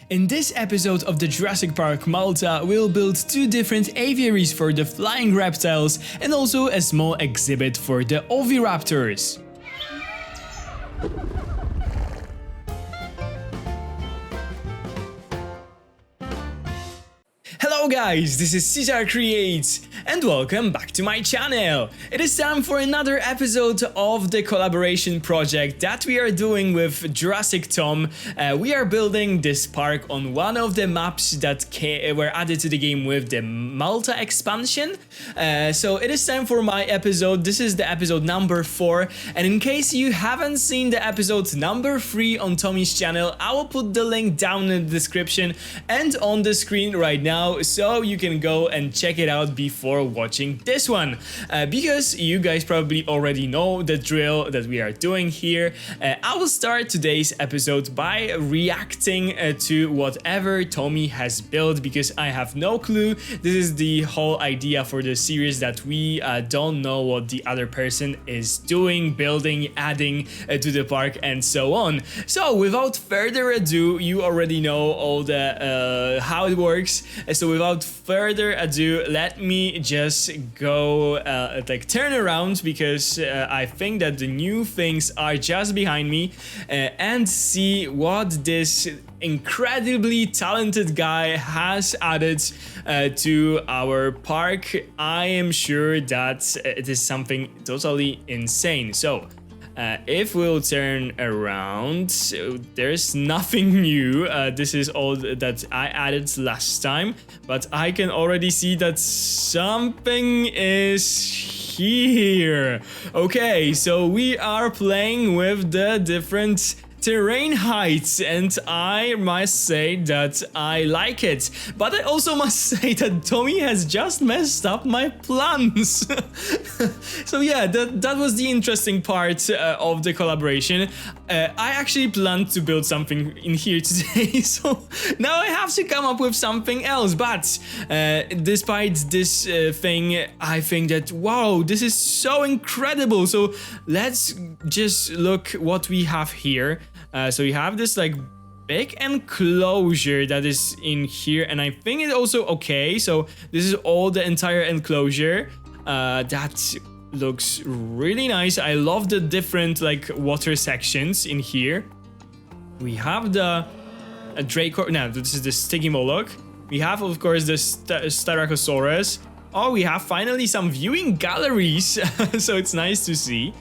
In this episode of the Jurassic Park Malta, we'll build two different aviaries for the flying reptiles and also a small exhibit for the Oviraptors. Hello guys, this is Cesar Creates and welcome back to my channel. It is time for another episode of the collaboration project that we are doing with Jurassic Tom. We are building this park on one of the maps that were added to the game with the Malta expansion. So it is time for my episode. This is the episode number 4, and in case you haven't seen the episode number 3 on Tommy's channel, I will put the link down in the description and on the screen right now, so you can go and check it out before watching this one, because you guys probably already know the drill that we are doing here. I will start today's episode by reacting to whatever Tommy has built, because I have no clue. This is the whole idea for the series, that we don't know what the other person is doing, building, adding to the park and so on. So without further ado, you already know all the how it works. So without further ado, let me just go turn around, because I think that the new things are just behind me, and see what this incredibly talented guy has added to our park. I am sure that it is something totally insane. So if we'll turn around, there's nothing new. This is all that I added last time, but I can already see that something is here. Okay, so we are playing with the different terrain heights, and I must say that I like it, but I also must say that Tommy has just messed up my plans. So yeah, that was the interesting part of the collaboration. I actually planned to build something in here today, so now I have to come up with something else, but despite this thing, I think that, wow, this is so incredible. So let's just look what we have here. So we have this big enclosure that is in here, and I think it's also okay. So this is all the entire enclosure. That looks really nice. I love the different water sections in here. We have the Draco. No, this is the Sticky Moloch. We have, of course, the Styracosaurus. Oh, we have finally some viewing galleries, so it's nice to see.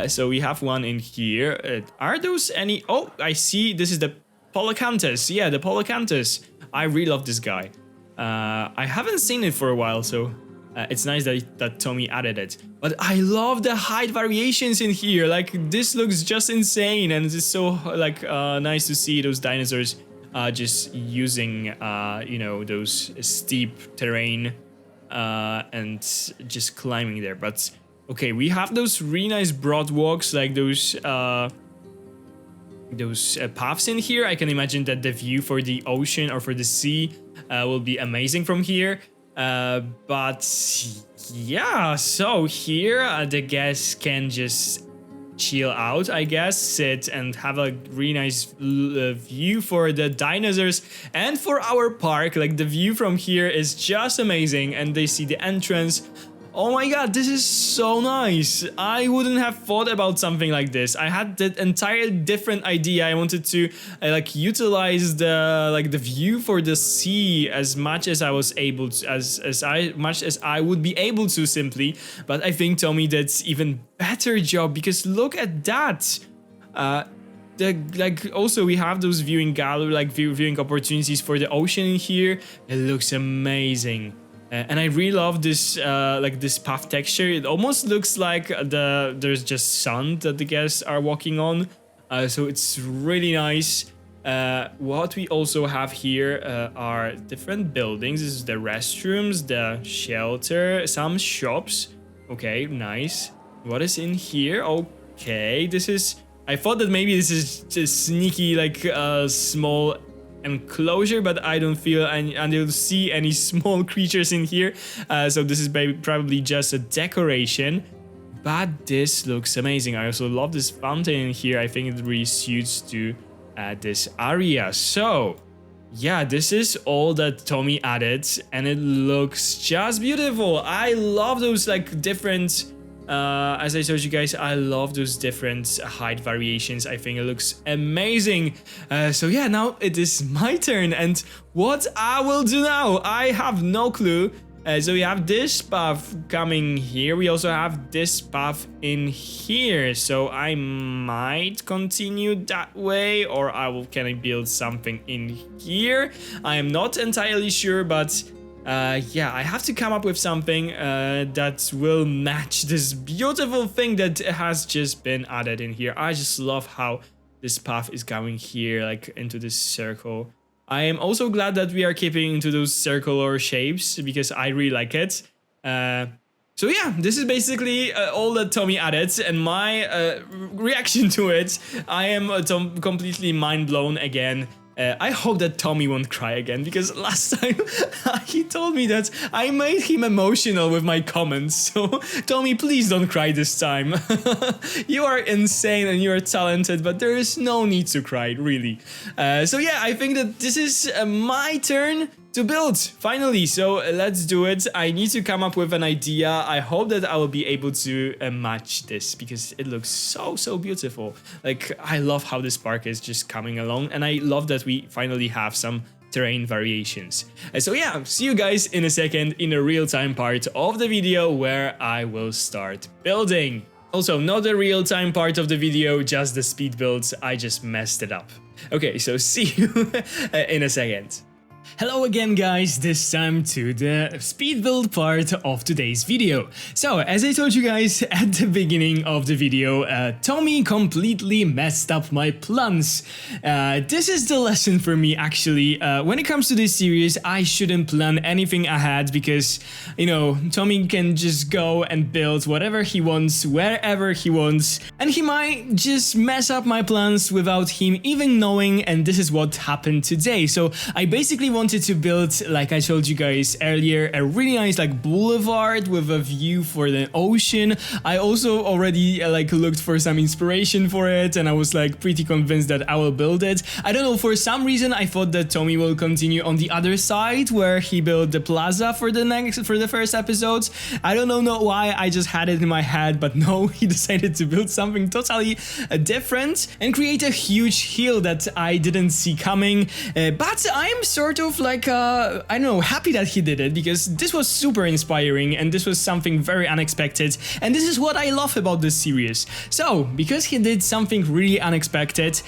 So we have one in here. Are those any? Oh, I see. This is the Polacanthus. Yeah, the Polacanthus. I really love this guy. I haven't seen it for a while, so it's nice that Tommy added it. But I love the height variations in here. This looks just insane, and it's so nice to see those dinosaurs just using those steep terrain. And just climbing there. But okay, we have those really nice broad walks, like those paths in here. I can imagine that the view for the ocean or for the sea will be amazing from here. But yeah, so here the guests can just chill out, I guess, sit and have a really nice view for the dinosaurs and for our park. The view from here is just amazing, and they see the entrance. Oh my god, this is so nice. I wouldn't have thought about something like this. I had that entire different idea. I wanted to utilize the view for the sea as much as I was able to, as much as I would be able to, simply. But I think Tommy did even better job, because look at that. Also we have those viewing gallery, viewing opportunities for the ocean in here. It looks amazing. And I really love this this path texture. It almost looks like there's just sand that the guests are walking on. So it's really nice. What we also have here are different buildings. This is the restrooms, the shelter, some shops. Okay, nice. What is in here? Okay, this is... I thought that maybe this is just sneaky, small enclosure, but I don't feel and you'll see any small creatures in here. So this is probably just a decoration. But this looks amazing. I also love this fountain in here. I think it really suits to this area. So yeah, this is all that Tommy added, and it looks just beautiful. I love those like different, as I told you guys, I love those different height variations. I think it looks amazing. So yeah, now it is my turn, and what I will do now, I have no clue. So we have this path coming here. We also have this path in here. So I might continue that way, or can I build something in here? I am not entirely sure, but yeah, I have to come up with something that will match this beautiful thing that has just been added in here. I just love how this path is going here, like into this circle. I am also glad that we are keeping into those circular shapes because I really like it. So yeah, this is basically all that Tommy added, and my reaction to it. I am completely mind blown again. I hope that Tommy won't cry again, because last time he told me that I made him emotional with my comments. So Tommy, please don't cry this time. You are insane and you are talented, but there is no need to cry, really. So yeah, I think that this is my turn to build, finally. So let's do it. I need to come up with an idea. I hope that I will be able to match this, because it looks so beautiful. Like, I love how this park is just coming along, and I love that we finally have some terrain variations. So yeah, see you guys in a second in the real-time part of the video where I will start building. Also, not the real-time part of the video, just the speed builds. I just messed it up. Okay, so see you in a second. Hello again, guys, this time to the speed build part of today's video. So, as I told you guys at the beginning of the video, Tommy completely messed up my plans. This is the lesson for me, actually. When it comes to this series, I shouldn't plan anything ahead, because, you know, Tommy can just go and build whatever he wants, wherever he wants, and he might just mess up my plans without him even knowing, and this is what happened today. So, I basically wanted to build, like I told you guys earlier, a really nice like boulevard with a view for the ocean. I also already like looked for some inspiration for it, and I was like pretty convinced that I will build it. I don't know, for some reason I thought that Tommy will continue on the other side where he built the plaza for the first episodes. I don't know why, I just had it in my head, but no, he decided to build something totally different and create a huge hill that I didn't see coming. But I'm sort of like, I don't know, happy that he did it, because this was super inspiring and this was something very unexpected, and this is what I love about this series. So, because he did something really unexpected,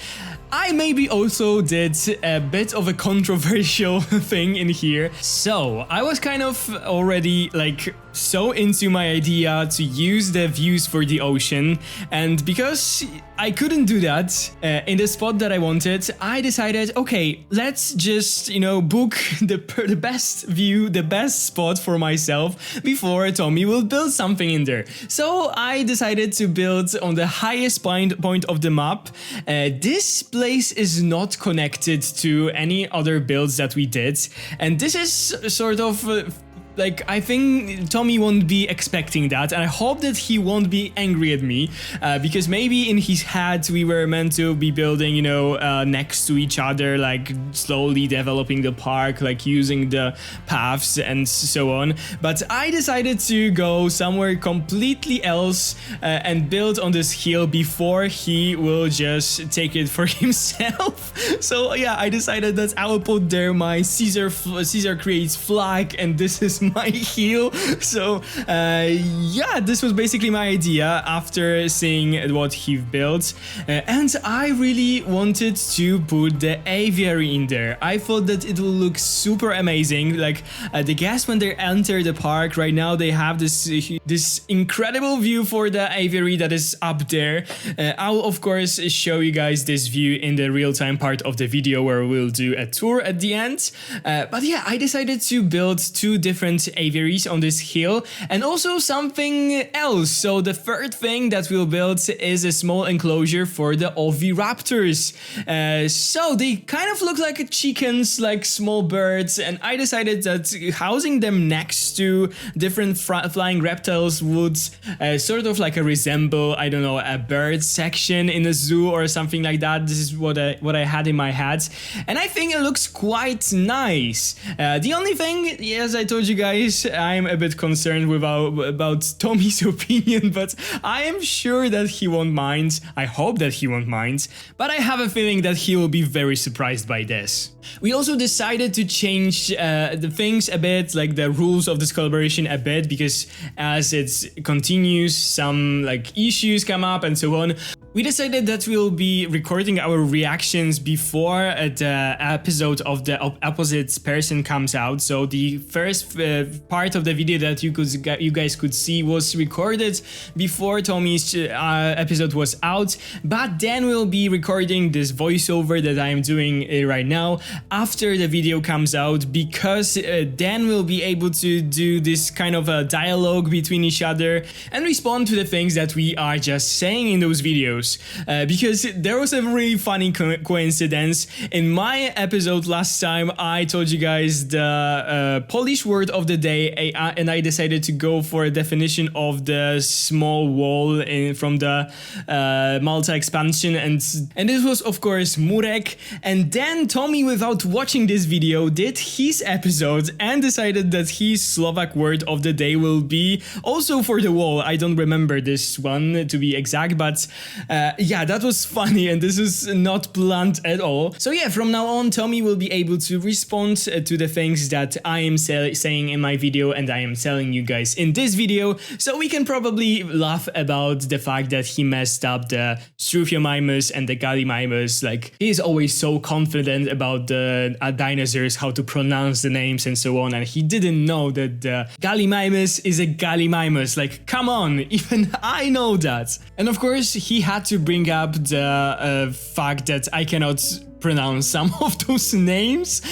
I maybe also did a bit of a controversial thing in here. So, I was kind of already like so into my idea to use the views for the ocean, and because I couldn't do that in the spot that I wanted, I decided, okay, let's just, you know, book the best view, the best spot for myself before Tommy will build something in there. So I decided to build on the highest point of the map. This place is not connected to any other builds that we did, and this is sort of like, I think Tommy won't be expecting that, and I hope that he won't be angry at me, because maybe in his head we were meant to be building, you know, next to each other, like slowly developing the park, like using the paths and so on. But I decided to go somewhere completely else and build on this hill before he will just take it for himself. So yeah, I decided that I will put there my Caesar creates flag, and this is my heel. So yeah, this was basically my idea after seeing what he built, and I really wanted to put the aviary in there. I thought that it will look super amazing. Like the guests, when they enter the park right now, they have this incredible view for the aviary that is up there. I will of course show you guys this view in the real-time part of the video where we'll do a tour at the end. But yeah, I decided to build two different different aviaries on this hill, and also something else. So the third thing that we'll build is a small enclosure for the Oviraptors. So they kind of look like chickens, like small birds, and I decided that housing them next to different flying reptiles would sort of like resemble, I don't know, a bird section in a zoo or something like that. This is what I had in my head, and I think it looks quite nice. The only thing, as I told you guys, I'm a bit concerned about Tommy's opinion, but I am sure that he won't mind. I hope that he won't mind, but I have a feeling that he will be very surprised by this. We also decided to change the things a bit, like the rules of this collaboration a bit, because as it continues, some like issues come up and so on. We decided that we'll be recording our reactions before the episode of the opposite person comes out. So the first part of the video that you guys could see was recorded before Tommy's episode was out, but then we'll be recording this voiceover that I am doing right now after the video comes out, because then we'll be able to do this kind of a dialogue between each other and respond to the things that we are just saying in those videos. Because there was a really funny coincidence. In my episode last time, I told you guys the Polish word of the day, and I decided to go for a definition of the small wall from the Malta expansion, and this was of course murek. And then Tommy, without watching this video, did his episode and decided that his Slovak word of the day will be also for the wall. I don't remember this one to be exact, but yeah, that was funny, and this is not planned at all. So yeah, from now on, Tommy will be able to respond to the things that I am saying in my video and I am telling you guys in this video, so we can probably laugh about the fact that he messed up the Struthiomimus and the Gallimimus. Like, he is always so confident about the dinosaurs, how to pronounce the names and so on, and he didn't know that the Gallimimus is a Gallimimus. Like, come on, even I know that. And of course, he had to bring up the fact that I cannot pronounce some of those names.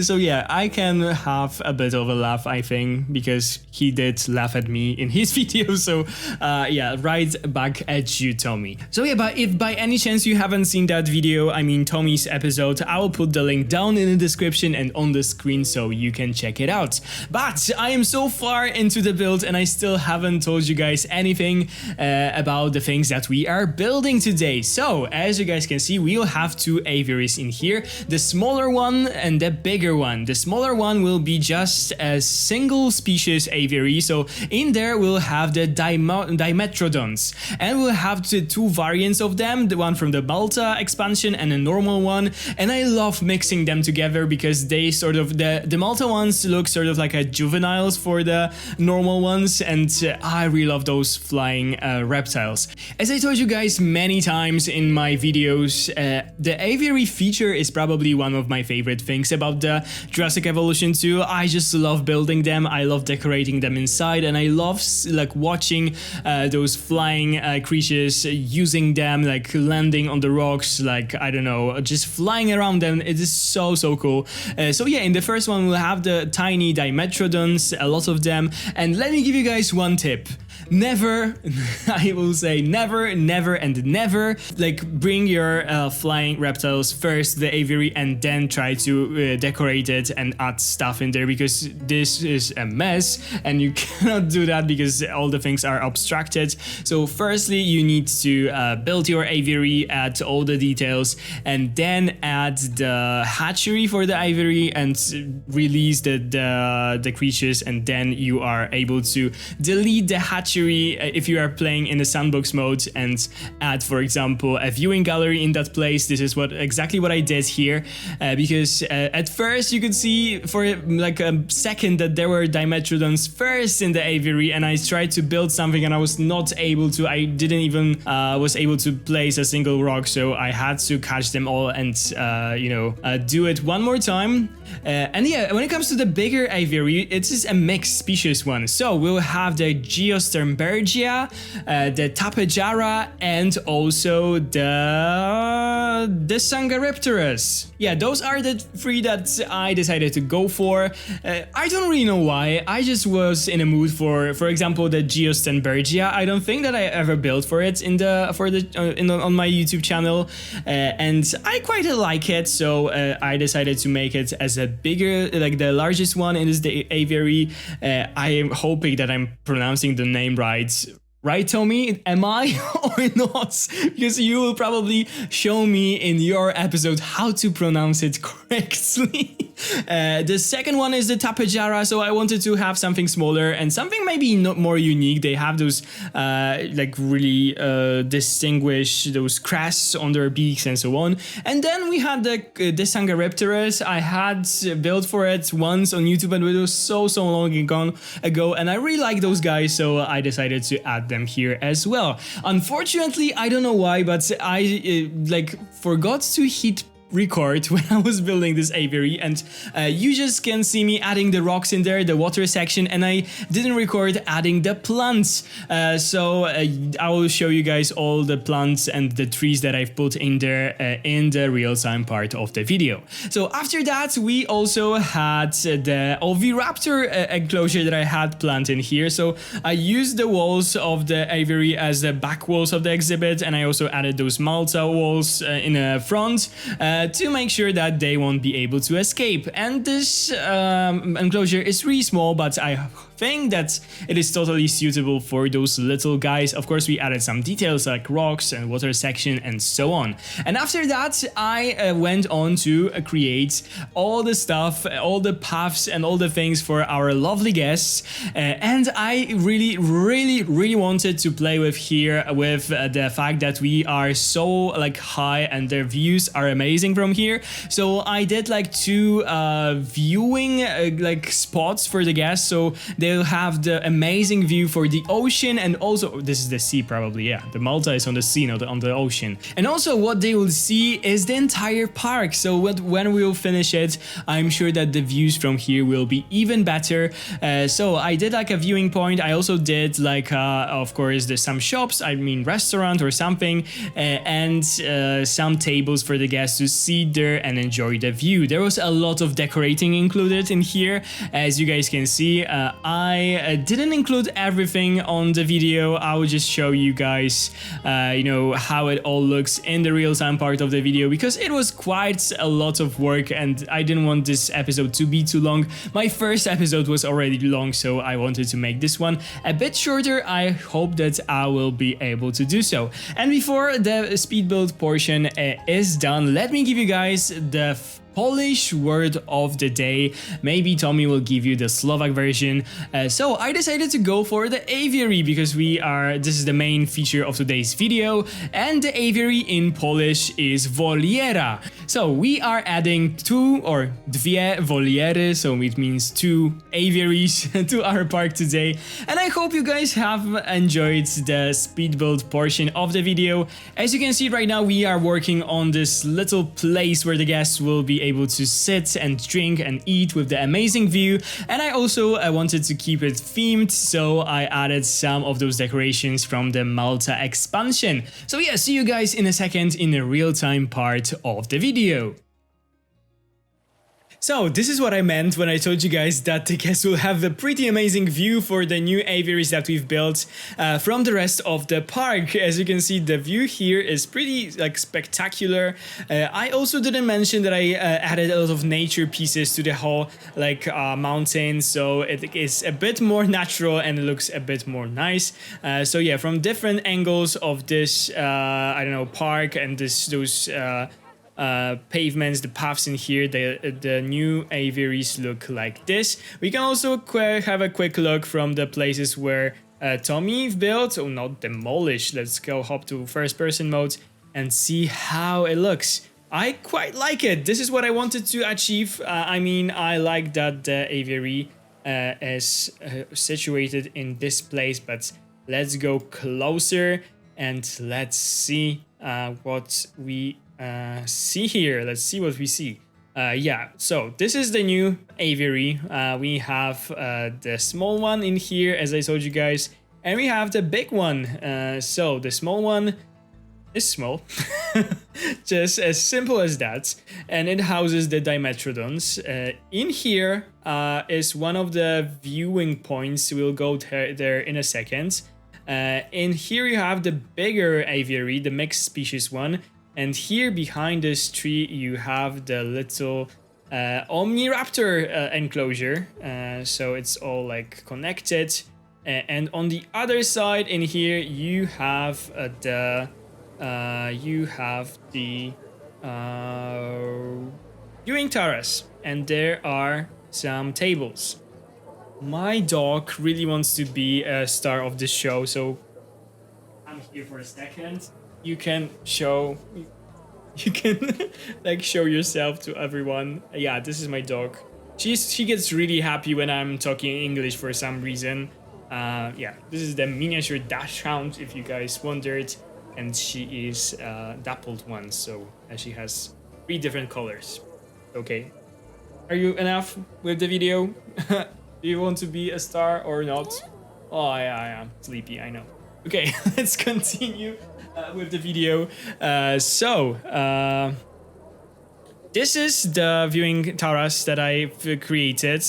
So yeah, I can have a bit of a laugh, I think, because he did laugh at me in his video. So yeah, right back at you, Tommy. So yeah, but if by any chance you haven't seen that video, I mean Tommy's episode, I will put the link down in the description and on the screen so you can check it out. But I am so far into the build and I still haven't told you guys anything about the things that we are building today. So as you guys can see, we'll have two aviaries in here, the smaller one and the bigger one. The smaller one will be just a single species aviary, so in there we'll have the Dimetrodons, and we'll have the two variants of them, the one from the Malta expansion and a normal one, and I love mixing them together because they sort of, the Malta ones look sort of like a juveniles for the normal ones, and I really love those flying reptiles. As I told you guys many times in my videos, the aviary feature is probably one of my favorite things about the Jurassic Evolution 2. I just love building them, I love decorating them inside, and I love like watching those flying creatures, using them, like landing on the rocks, like I don't know, just flying around them. It is so cool. So yeah, in the first one we'll have the tiny Dimetrodons, a lot of them, and let me give you guys one tip. Never, I will say never, and never, like bring your flying reptiles first to the aviary and then try to decorate it and add stuff in there, because this is a mess and you cannot do that because all the things are obstructed. So firstly, you need to build your aviary, add all the details, and then add the hatchery for the aviary and release the creatures, and then you are able to delete the hatchery if you are playing in the sandbox mode and add, for example, a viewing gallery in that place. This is exactly what I did here, because at first you could see for like a second that there were Dimetrodons first in the aviary, and I tried to build something and I was not able to. I didn't even was able to place a single rock, so I had to catch them all and do it one more time. And yeah, when it comes to the bigger aviary, it is a mixed species one. So we'll have the Sternbergia, the Tapejara, and also the Sangaripterus. Yeah, those are the 3 that I decided to go for. I don't really know why. I just was in a mood for example, the Geosternbergia. I don't think that I ever built for it on my YouTube channel, and I quite like it. So I decided to make it as a bigger, like the largest one. It is the Aviary. I am hoping that I'm pronouncing the name right. Right, Tommy? Am I or not? Because you will probably show me in your episode how to pronounce it correctly. The second one is the Tapejara, so I wanted to have something smaller and something maybe not more unique. They have those like really distinguished those crests on their beaks and so on. And then we had the Sangaripterus. I had built for it once on YouTube, and it was so long ago, and I really like those guys, so I decided to add them here as well. Unfortunately, I don't know why, but I like forgot to hit record when I was building this aviary, and you just can see me adding the rocks in there, the water section, and I didn't record adding the plants. So I will show you guys all the plants and the trees that I've put in there in the real-time part of the video. So after that, we also had the Oviraptor enclosure that I had planted in here. So I used the walls of the aviary as the back walls of the exhibit, and I also added those Malta walls in the front to make sure that they won't be able to escape. And this enclosure is really small, but I think that it is totally suitable for those little guys. Of course, we added some details like rocks and water section and so on. And after that, I went on to create all the stuff, all the paths and all the things for our lovely guests. And I really wanted to play with here with the fact that we are so like high and their views are amazing from here. So I did like 2 viewing like spots for the guests. So they'll have the amazing view for the ocean, and also this is the sea probably, yeah, the Malta is on the sea, not on the ocean. And also what they will see is the entire park. So when we'll finish it, I'm sure that the views from here will be even better. So I did like a viewing point. I also did like of course there's some shops, I mean restaurant or something, and some tables for the guests to sit there and enjoy the view. There was a lot of decorating included in here, as you guys can see. I didn't include everything on the video. I will just show you guys, you know, how it all looks in the real-time part of the video, because it was quite a lot of work and I didn't want this episode to be too long. My first episode was already long, so I wanted to make this one a bit shorter. I hope that I will be able to do so. And before the speed build portion is done, let me give you guys the Polish word of the day. Maybe Tommy will give you the Slovak version. So I decided to go for the aviary because this is the main feature of today's video, and the aviary in Polish is voliera. So we are adding 2 or dwie voliery, so it means 2 aviaries to our park today. And I hope you guys have enjoyed the speed build portion of the video. As you can see right now, we are working on this little place where the guests will be able to sit and drink and eat with the amazing view. And I also wanted to keep it themed, so I added some of those decorations from the Malta expansion. So yeah, see you guys in a second in the real-time part of the video. So this is what I meant when I told you guys that the guests will have a pretty amazing view for the new aviaries that we've built from the rest of the park. As you can see, the view here is pretty like spectacular. I also didn't mention that I added a lot of nature pieces to the whole like mountain, so it is a bit more natural and it looks a bit more nice. So yeah, from different angles of this I don't know, park and those pavements, the paths in here, the new aviaries look like this. We can also have a quick look from the places where Tommy built, or not demolished. Let's go hop to first person mode and see how it looks. I quite like it. This is what I wanted to achieve. I mean, I like that the aviary is situated in this place, but let's go closer and let's see what we see here. Let's see what we see. Yeah, so this is the new aviary. We have the small one in here, as I told you guys, And we have the big one. So the small one is small, just as simple as that, and it houses the Dimetrodons. In here is one of the viewing points. We'll go there in a second. In here you have the bigger aviary, the mixed species one, and here behind this tree you have the little Oviraptor enclosure. So it's all like connected, and on the other side in here you have the viewing terrace, and there are some tables. My dog really wants to be a star of this show, so I'm here for a second. You can like show yourself to everyone. Yeah, this is my dog. She gets really happy when I'm talking English for some reason. Yeah, this is the miniature dachshund, if you guys wondered. And she is dappled one, so she has 3 different colors. Okay, are you enough with the video? Do you want to be a star or not? Oh yeah, I'm sleepy, I know. Okay, let's continue with the video. This is the viewing terrace that I've created.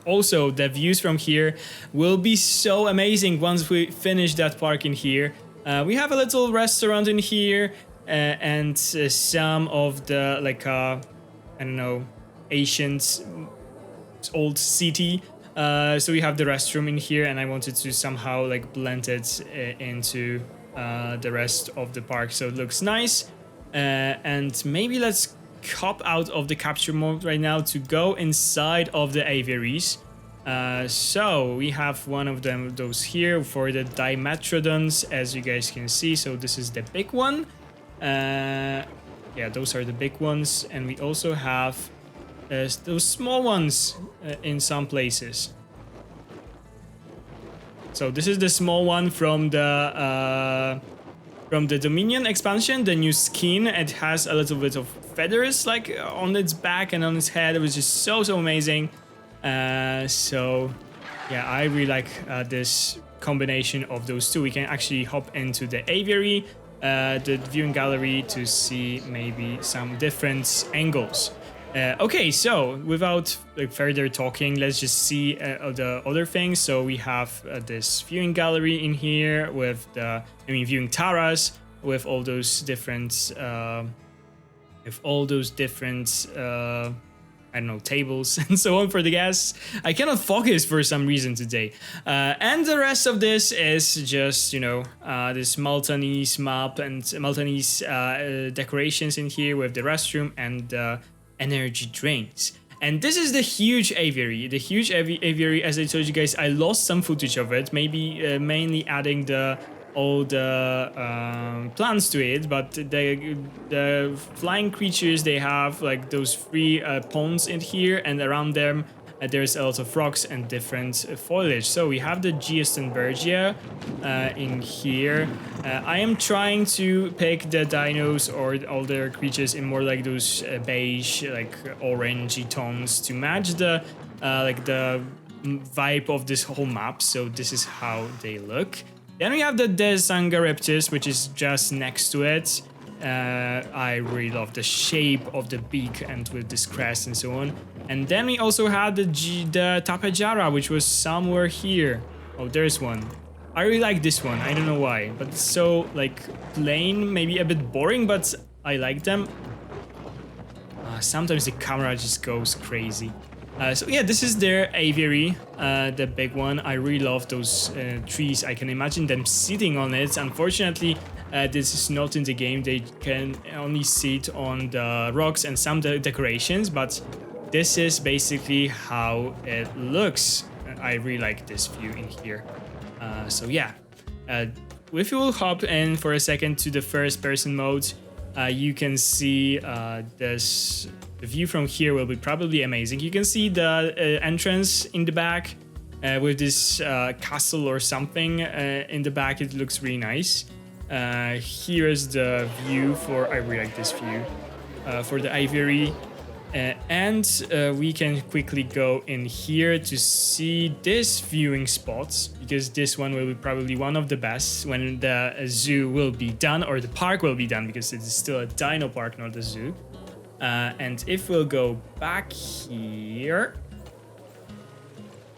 Also, the views from here will be so amazing once we finish that park in here. We have a little restaurant in here, and some of the, like, I don't know, ancient old city. So we have the restroom in here, and I wanted to somehow like blend it into the rest of the park, so it looks nice. And maybe let's hop out of the capture mode right now to go inside of the aviaries. So we have one of those here for the Dimetrodons, as you guys can see. So this is the big one. Yeah, those are the big ones, and we also have those small ones in some places. So this is the small one from the Dominion expansion, the new skin. It has a little bit of feathers like on its back and on its head. It was just so amazing. So yeah, I really like this combination of those two. We can actually hop into the aviary, the viewing gallery, to see maybe some different angles. Okay, so without like further talking, let's just see the other things. So we have this viewing gallery in here with the viewing terrace with all those different I don't know, tables and so on for the guests. I cannot focus for some reason today. And the rest of this is just, you know, this Maltese map and Maltese decorations in here with the restroom and energy drains. And this is the huge aviary. The huge aviary, as I told you guys, I lost some footage of it, maybe mainly adding all the plants to it, but the flying creatures, they have like those 3 ponds in here, and around them there's a lot of rocks and different foliage. So we have the Geostenbergia in here. I am trying to pick the dinos or all their creatures in more like those beige, like orangey tones to match the like the vibe of this whole map. So this is how they look. Then we have the Desangareptis, which is just next to it. I really love the shape of the beak and with this crest and so on. And then we also had the Tapejara, which was somewhere here. Oh, there's one. I really like this one. I don't know why, but it's so like plain, maybe a bit boring, but I like them. Sometimes the camera just goes crazy. So yeah, this is their aviary, the big one. I really love those trees. I can imagine them sitting on it. Unfortunately, this is not in the game. They can only sit on the rocks and some decorations, but this is basically how it looks. I really like this view in here. So yeah, if you will hop in for a second to the first person mode, you can see this. The view from here will be probably amazing. You can see the entrance in the back with this castle or something in the back. It looks really nice. Here is the view for, I really like this view, for the aviary. We can quickly go in here to see this viewing spot, because this one will be probably one of the best when the zoo will be done, or the park will be done, because it is still a dino park, not a zoo. And if we'll go back here,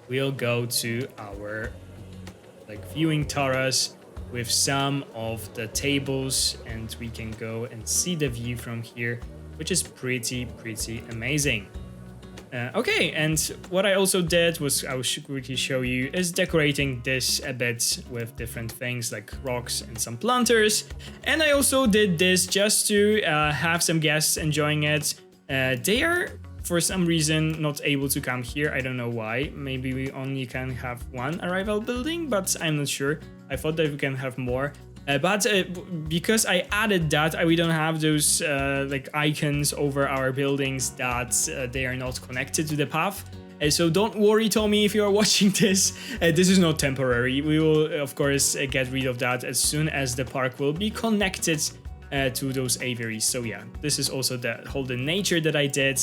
we'll go to our viewing terrace with some of the tables, and we can go and see the view from here, which is pretty amazing. Okay, and what I also did was, I will quickly show you, is decorating this a bit with different things like rocks and some planters. And I also did this just to have some guests enjoying it. They are, for some reason, not able to come here. I don't know why. Maybe we only can have one arrival building, but I'm not sure. I thought that we can have more. But because I added that, we don't have those icons over our buildings that they are not connected to the path. So don't worry, Tommy, if you are watching this. This is not temporary. We will, of course, get rid of that as soon as the park will be connected to those aviaries. So yeah, this is also the whole nature that I did.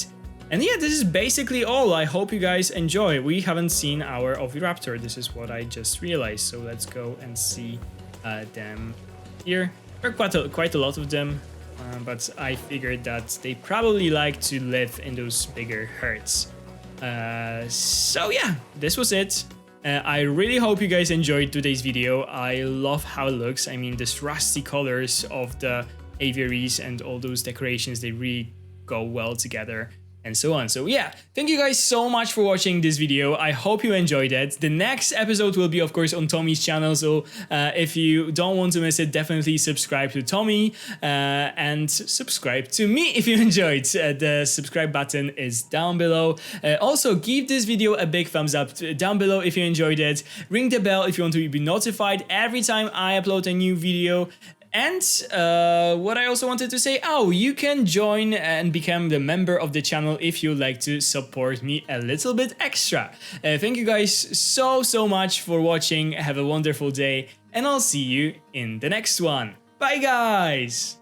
And yeah, this is basically all. I hope you guys enjoy. We haven't seen our Oviraptor. This is what I just realized. So let's go and see them here. There are quite a lot of them, but I figured that they probably like to live in those bigger herds. So yeah, this was it. I really hope you guys enjoyed today's video. I love how it looks. I mean, this rusty colors of the aviaries and all those decorations, they really go well together. And so on. So yeah, thank you guys so much for watching this video. I hope you enjoyed it. The next episode will be, of course, on Tommy's channel. So if you don't want to miss it, definitely subscribe to Tommy and subscribe to me if you enjoyed. The subscribe button is down below. Also, give this video a big thumbs up down below if you enjoyed it. Ring the bell if you want to be notified every time I upload a new video. And what I also wanted to say, you can join and become the member of the channel if you like to support me a little bit extra. Thank you guys so much for watching. Have a wonderful day, and I'll see you in the next one. Bye, guys!